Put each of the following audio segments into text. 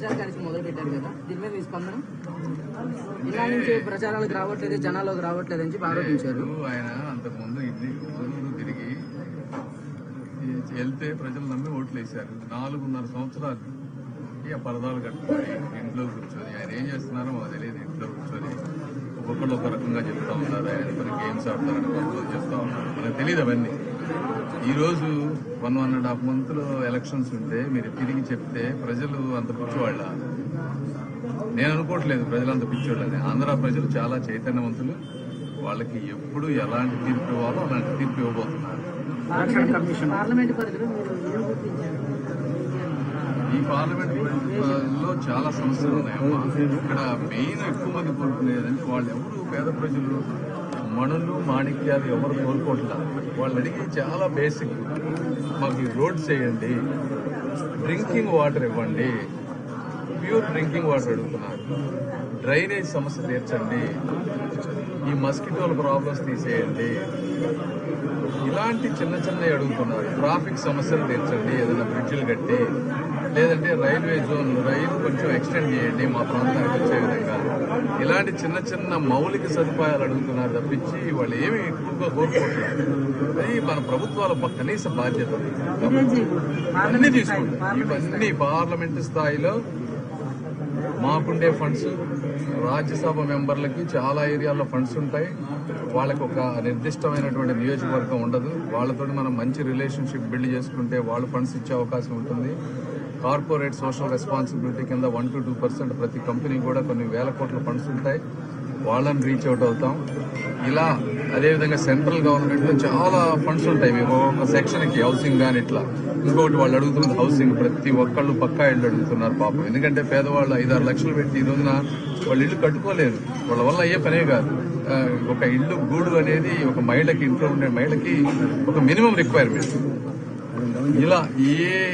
ప్రచార కార్యక్రమం మొదలు పెట్టారు కదా, దీని మీద మీ స్పందన? ఇలా నుంచి ప్రచారాలకు రావట్లేదు, జనాల్లోకి రావట్లేదు అని చెప్పి ఆరోపించారు. ఆయన అంతకుముందు ఇన్ని ఊరు తిరిగి వెళ్తే ప్రజలు నమ్మి ఓట్లు వేశారు. 4.5 సంవత్సరాలు ఆ పరదాలు కట్టుకొని ఇంట్లో కూర్చొని ఆయన ఏం చేస్తున్నారో మాకు తెలియదు. ఇంట్లో కూర్చొని ఒక్కొక్కళ్ళు ఒక రకంగా చెప్తా ఉన్నారు. ఆయన కొన్ని గేమ్స్ ఆడతారని కొంతమంది చెప్తా ఉన్నారు. మనకు తెలియదు అవన్నీ. ఈరోజు 1.5 మంత్లో ఎలక్షన్స్ ఉంటే మీరు తిరిగి చెప్తే ప్రజలు అంత పిచ్చివాళ్ళ? నేను అనుకోవట్లేదు ప్రజలు అంత పిచ్చివాళ్ళని. ఆంధ్ర ప్రజలు చాలా చైతన్యవంతులు. వాళ్ళకి ఎప్పుడు ఎలాంటి తీర్పు ఇవ్వాలో అలాంటి తీర్పు ఇవ్వబోతున్నారు. పార్లమెంట్ పరిధిలో ఈ పార్లమెంట్ లో చాలా సమస్యలు ఉన్నాయమ్మా. ఇక్కడ మెయిన్ ఎక్కువ మంది కోరుకునేదంటే వాళ్ళు ఎవరు పేద ప్రజలు మణులు మాణిక్యాలు ఎవరు కోరుకోవట్లేదు. వాళ్ళు అడిగి చాలా బేసిక్, మాకు ఈ రోడ్స్ వేయండి, డ్రింకింగ్ వాటర్ ఇవ్వండి, ప్యూర్ డ్రింకింగ్ వాటర్ అడుగుతున్నారు, డ్రైనేజ్ సమస్య తీర్చండి, ఈ మస్కిటోల ప్రాబ్లమ్స్ తీసేయండి, ఇలాంటి చిన్న చిన్నవి అడుగుతున్నారు. ట్రాఫిక్ సమస్యలు తీర్చండి, ఏదైనా బ్రిడ్జిలు కట్టి, లేదంటే రైల్వే జోన్ రైలు కొంచెం ఎక్స్టెండ్ చేయండి మా ప్రాంతానికి వచ్చే విధంగా, ఇలాంటి చిన్న చిన్న మౌలిక సదుపాయాలు అడుగుతున్నారు తప్పించి వాళ్ళు ఏమి ఎక్కువగా కోరుకోవట్లేదు. అది మన ప్రభుత్వాల కనీస బాధ్యత. అన్ని తీసుకుంటాం. ఇవన్నీ పార్లమెంటు స్థాయిలో మాకుండే ఫండ్స్, రాజ్యసభ మెంబర్లకి చాలా ఏరియాల్లో ఫండ్స్ ఉంటాయి. వాళ్ళకి ఒక నిర్దిష్టమైనటువంటి నియోజకవర్గం ఉండదు. వాళ్ళతో మనం మంచి రిలేషన్షిప్ బిల్డ్ చేసుకుంటే వాళ్ళు ఫండ్స్ ఇచ్చే అవకాశం ఉంటుంది. కార్పొరేట్ సోషల్ రెస్పాన్సిబిలిటీ కింద 1 to 2% ప్రతి కంపెనీ కూడా కొన్ని వేల కోట్ల ఫండ్స్ ఉంటాయి. వాళ్ళని రీచ్ అవుట్ అవుతాం. ఇలా అదేవిధంగా సెంట్రల్ గవర్నమెంట్ లో చాలా ఫండ్స్ ఉంటాయి. మేము ఒక సెక్షన్ కి హౌసింగ్ కానీ ఇట్లా, ఇంకొకటి వాళ్ళు అడుగుతున్నది హౌసింగ్. ప్రతి ఒక్కళ్ళు పక్కా ఇళ్ళు అడుగుతున్నారు పాపం. ఎందుకంటే పేదవాళ్ళు 5-6 లక్షలు పెట్టి ఈ రోజున వాళ్ళు ఇల్లు కట్టుకోలేరు. వాళ్ళ వల్ల అయ్యే పనే కాదు. ఒక ఇల్లు గూడు అనేది ఒక మహిళకి, ఇంట్లో ఉండే మహిళకి ఒక మినిమం రిక్వైర్మెంట్. ఇలా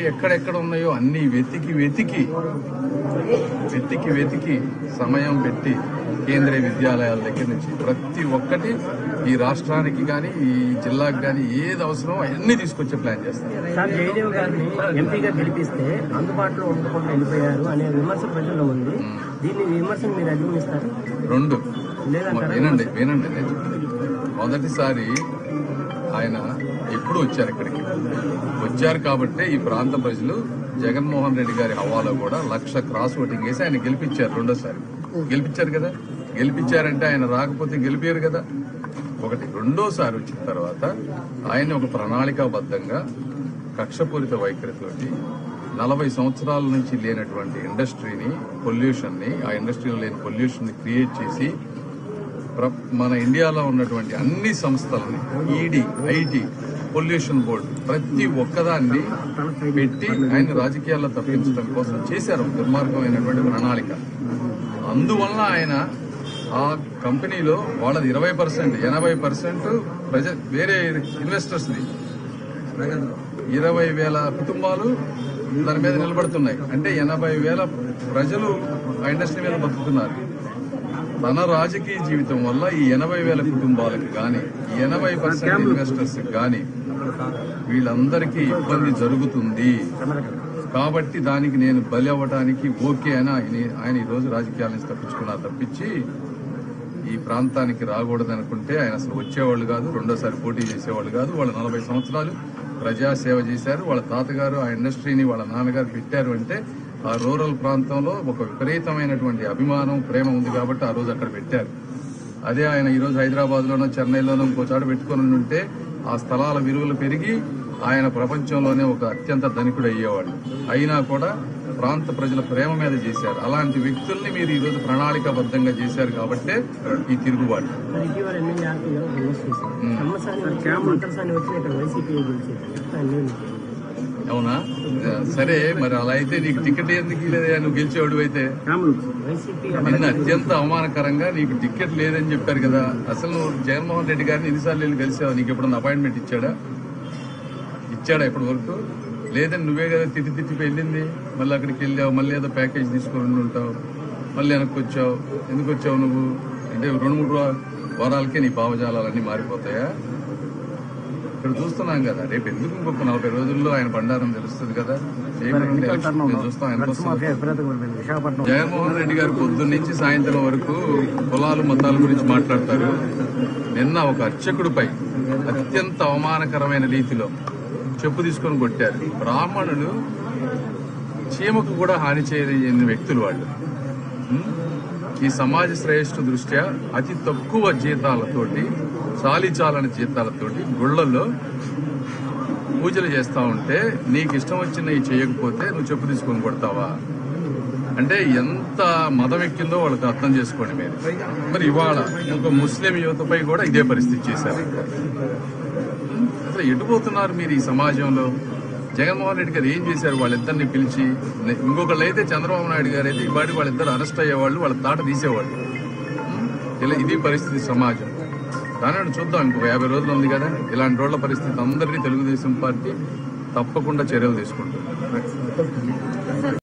ఎక్కడెక్కడ ఉన్నాయో అన్ని వెతికి సమయం పెట్టి కేంద్రీయ విద్యాలయాల దగ్గర నుంచి ప్రతి ఒక్కటి ఈ రాష్ట్రానికి కానీ ఈ జిల్లాకు కానీ ఏది అవసరమో అవన్నీ తీసుకొచ్చే ప్లాన్ చేస్తారు. జయదేవ్ గారిని ఎంపీగా గెలిపిస్తే అందుబాటులో ఉండకుండా వెళ్ళిపోయారు అనే విమర్శ ప్రజల్లో ఉంది. దీన్ని విమర్శను మీరు అధిగమిస్తారు? రెండు వినండి. మొదటిసారి ఆయన ఎప్పుడు వచ్చారు ఇక్కడికి, వచ్చారు కాబట్టే ఈ ప్రాంత ప్రజలు జగన్మోహన్ రెడ్డి గారి హవాలో కూడా 1,00,000 క్రాస్ ఓటింగ్ వేసి ఆయన గెలిపించారు. రెండోసారి గెలిపించారు కదా. గెలిపించారంటే ఆయన రాకపోతే గెలిపారు కదా. ఒకటి. రెండోసారి వచ్చిన తర్వాత ఆయన ఒక ప్రణాళికాబద్ధంగా కక్షపూరిత వైఖరితోటి 40 సంవత్సరాల నుంచి లేనటువంటి ఇండస్ట్రీని, పొల్యూషన్ ని, ఆ ఇండస్ట్రీలో లేని పొల్యూషన్ ని క్రియేట్ చేసి మన ఇండియాలో ఉన్నటువంటి అన్ని సంస్థలని, ఈడీ, ఐటీ, పొల్యూషన్ బోర్డు, ప్రతి ఒక్కదాన్ని పెట్టి ఆయన రాజకీయాల్లో తప్పించడం కోసం చేశారు దుర్మార్గమైనటువంటి ప్రణాళిక. అందువల్ల ఆయన ఆ కంపెనీలో వాళ్ళది 20%, 80% వేరే ఇన్వెస్టర్స్ ది 20,000 కుటుంబాలు దాని మీద నిలబడుతున్నాయి. అంటే 80,000 ప్రజలు ఆ ఇండస్ట్రీ మీద బతుకుతున్నారు. తన రాజకీయ జీవితం వల్ల ఈ 80,000 కుటుంబాలకు గాని, 80% ఇన్వెస్టర్స్ గాని వీళ్ళందరికీ ఇబ్బంది జరుగుతుంది. కాబట్టి దానికి నేను బలి అవ్వడానికి ఓకే అని ఆయన ఈ రోజు రాజకీయాల నుంచి తప్పించుకున్నారు తప్పించి ఈ ప్రాంతానికి రాకూడదనుకుంటే ఆయన అసలు వచ్చేవాళ్ళు కాదు. రెండోసారి పోటీ చేసేవాళ్ళు కాదు. వాళ్ళు 40 సంవత్సరాలు ప్రజాసేవ చేశారు. వాళ్ళ తాతగారు ఆ ఇండస్ట్రీని వాళ్ళ నాన్నగారు పెట్టారు అంటే ఆ రూరల్ ప్రాంతంలో ఒక విపరీతమైనటువంటి అభిమానం, ప్రేమ ఉంది కాబట్టి ఆ రోజు అక్కడ పెట్టారు. అదే ఆయన ఈ రోజు హైదరాబాద్ లోనో చెన్నైలోనో ఇంకో చోట పెట్టుకుని ఉంటే ఆ స్థలాల విలువలు పెరిగి ఆయన ప్రపంచంలోనే ఒక అత్యంత ధనికుడు అయ్యేవాళ్ళు. అయినా కూడా ప్రాంత ప్రజల ప్రేమ మీద చేశారు. అలాంటి వ్యక్తుల్ని మీరు ఈ రోజు ప్రణాళికాబద్ధంగా చేశారు కాబట్టే ఈ తిరుగుబాటు. అవునా? సరే, మరి అలా అయితే నీకు టికెట్ ఎందుకు లేదా? నువ్వు గెలిచేవాడు అయితే నిన్న అత్యంత అవమానకరంగా నీకు టికెట్ లేదని చెప్పారు కదా. అసలు నువ్వు జగన్మోహన్ రెడ్డి గారిని ఎన్నిసార్లు వెళ్ళి కలిసావు? నీకు ఎప్పుడన్నా అపాయింట్మెంట్ ఇచ్చాడా ఇప్పటి వరకు? లేదని నువ్వే కదా తిట్టి వెళ్ళింది. మళ్ళీ అక్కడికి వెళ్ళావు, మళ్ళీ ఏదో ప్యాకేజ్ తీసుకొని ఉంటావు, మళ్ళీ వెనక్కి వచ్చావు. ఎందుకు వచ్చావు నువ్వు? అంటే 2-3 వారాలకే నీ భావజాలన్నీ మారిపోతాయా? ఇక్కడ చూస్తున్నాం కదా, రేపు ఎందుకు ఇంకొక 40 రోజుల్లో ఆయన బండారం తెలుస్తుంది కదా. మేము చూస్తాం ఆయన కోసం. జగన్మోహన్ రెడ్డి గారు పొద్దున్న నుంచి సాయంత్రం వరకు కులాలు మతాల గురించి మాట్లాడతారు. నిన్న ఒక అర్చకుడిపై అత్యంత అవమానకరమైన రీతిలో చెప్పు తీసుకొని కొట్టారు. బ్రాహ్మణులు చీమకు కూడా హాని చేయని వ్యక్తులు వాళ్ళు. ఈ సమాజ శ్రేష్ఠ దృష్ట్యా అతి తక్కువ జీతాలతోటి, చాలీచాలని జీతాలతోటి గుళ్లలో పూజలు చేస్తా ఉంటే నీకు ఇష్టం వచ్చినవి చేయకపోతే నువ్వు చెప్పు తీసుకొని కొడతావా అంటే ఎంత మదం ఎక్కిందో వాళ్ళకి అర్థం చేసుకోండి మీరు. మరి ఇవాళ ఒక ముస్లిం యువతపై కూడా ఇదే పరిస్థితి చేశారు. అసలు ఎటుపోతున్నారు మీరు ఈ సమాజంలో? జగన్మోహన్ రెడ్డి గారు ఏం చేశారు? వాళ్ళిద్దరిని పిలిచి, ఇంకొకళ్ళు అయితే చంద్రబాబు నాయుడు గారు అయితే ఇవాటి వాళ్ళిద్దరు అరెస్ట్ అయ్యేవాళ్ళు, వాళ్ళ తాట తీసేవాళ్ళు. ఇలా ఇది పరిస్థితి సమాజం. కానీ చూద్దాం, ఇంకొక 50 రోజులు ఉంది కదా. ఇలాంటి రోడ్ల పరిస్థితి అందరినీ తెలుగుదేశం పార్టీ తప్పకుండా చర్యలు తీసుకుంటుంది.